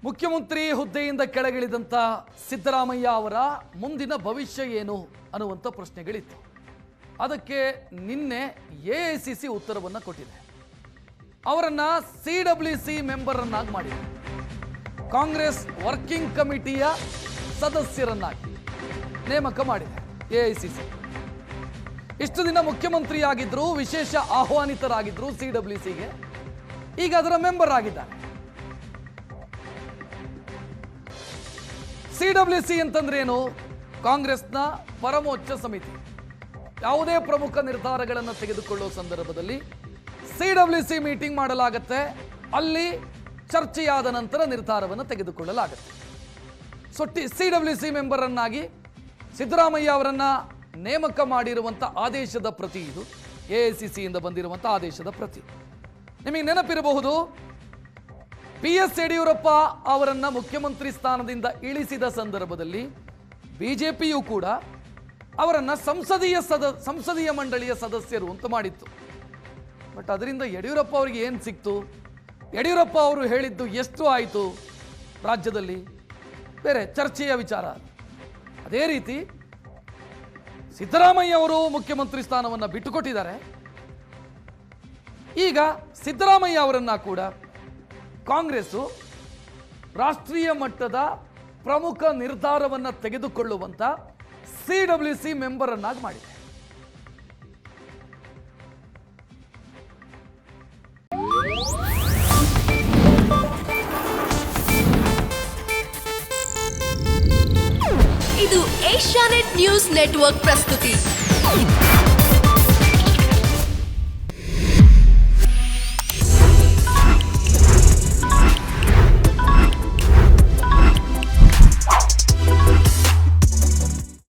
ಮುಖ್ಯಮಂತ್ರಿ ಹುದ್ದೆಯಿಂದ ಕೆಳಗಿಳಿದಂತ ಸಿದ್ದರಾಮಯ್ಯ ಅವರ ಮುಂದಿನ ಭವಿಷ್ಯ ಏನು ಅನ್ನುವಂಥ ಪ್ರಶ್ನೆಗಳಿತ್ತು. ಅದಕ್ಕೆ ನಿನ್ನೆ ಎಐಸಿಸಿ ಉತ್ತರವನ್ನು ಕೊಟ್ಟಿದೆ. ಅವರನ್ನ ಸಿಡಬ್ಲ್ಯೂಸಿ ಮೆಂಬರ್ ಅನ್ನಾಗಿ ಮಾಡಿದೆ. ಕಾಂಗ್ರೆಸ್ ವರ್ಕಿಂಗ್ ಕಮಿಟಿಯ ಸದಸ್ಯರನ್ನಾಗಿ ನೇಮಕ ಮಾಡಿದೆ ಎಐಸಿಸಿ. ಇಷ್ಟು ದಿನ ಮುಖ್ಯಮಂತ್ರಿಯಾಗಿದ್ರು, ವಿಶೇಷ ಆಹ್ವಾನಿತರಾಗಿದ್ರು ಸಿಡಬ್ಲ್ಯೂಸಿಗೆ. ಈಗ ಅದರ ಮೆಂಬರ್ ಆಗಿದ್ದಾರೆ. ಸಿಡಬ್ಲ್ಯೂಸಿ ಅಂತಂದ್ರೆ ಏನು? ಕಾಂಗ್ರೆಸ್ನ ಪರಮೋಚ್ಚ ಸಮಿತಿ. ಯಾವುದೇ ಪ್ರಮುಖ ನಿರ್ಧಾರಗಳನ್ನು ತೆಗೆದುಕೊಳ್ಳುವ ಸಂದರ್ಭದಲ್ಲಿ ಸಿಡಬ್ಲ್ಯೂಸಿ ಮೀಟಿಂಗ್ ಮಾಡಲಾಗುತ್ತೆ. ಅಲ್ಲಿ ಚರ್ಚೆಯಾದ ನಂತರ ನಿರ್ಧಾರವನ್ನು ತೆಗೆದುಕೊಳ್ಳಲಾಗುತ್ತೆ. ಸೊ ಸಿಡಬ್ಲ್ಯೂಸಿ ಮೆಂಬರ್ ಅನ್ನಾಗಿ ಸಿದ್ದರಾಮಯ್ಯ ಅವರನ್ನ ನೇಮಕ ಮಾಡಿರುವಂಥ ಆದೇಶದ ಪ್ರತಿ ಇದು. ಎಐಸಿಸಿಯಿಂದ ಬಂದಿರುವಂಥ ಆದೇಶದ ಪ್ರತಿ. ನಿಮಗೆ ನೆನಪಿರಬಹುದು, BS ಯಡಿಯೂರಪ್ಪ ಅವರನ್ನ ಮುಖ್ಯಮಂತ್ರಿ ಸ್ಥಾನದಿಂದ ಇಳಿಸಿದ ಸಂದರ್ಭದಲ್ಲಿ ಬಿಜೆಪಿಯು ಕೂಡ ಅವರನ್ನ ಸಂಸದೀಯ ಮಂಡಳಿಯ ಸದಸ್ಯರು ಅಂತ ಮಾಡಿತ್ತು. ಬಟ್ ಅದರಿಂದ ಯಡಿಯೂರಪ್ಪ ಅವರಿಗೆ ಏನು ಸಿಕ್ತು? ಯಡಿಯೂರಪ್ಪ ಅವರು ಹೇಳಿದ್ದು ಎಷ್ಟು ಆಯಿತು ರಾಜ್ಯದಲ್ಲಿ? ಬೇರೆ ಚರ್ಚೆಯ ವಿಚಾರ. ಅದೇ ರೀತಿ ಸಿದ್ದರಾಮಯ್ಯ ಅವರು ಮುಖ್ಯಮಂತ್ರಿ ಸ್ಥಾನವನ್ನು ಬಿಟ್ಟುಕೊಟ್ಟಿದ್ದಾರೆ. ಈಗ ಸಿದ್ದರಾಮಯ್ಯ ಅವರನ್ನ ಕೂಡ ಕಾಂಗ್ರೆಸ್ಸು ರಾಷ್ಟ್ರೀಯ ಮಟ್ಟದ ಪ್ರಮುಖ ನಿರ್ಧಾರವನ್ನು ತೆಗೆದುಕೊಳ್ಳುವಂತ ಸಿಡಬ್ಲ್ಯೂಸಿ ಮೆಂಬರ್ ಅನ್ನಾಗಿ ಮಾಡಿದೆ. ಇದು ಏಷ್ಯಾನೆಟ್ ನ್ಯೂಸ್ ನೆಟ್ವರ್ಕ್ ಪ್ರಸ್ತುತಿ.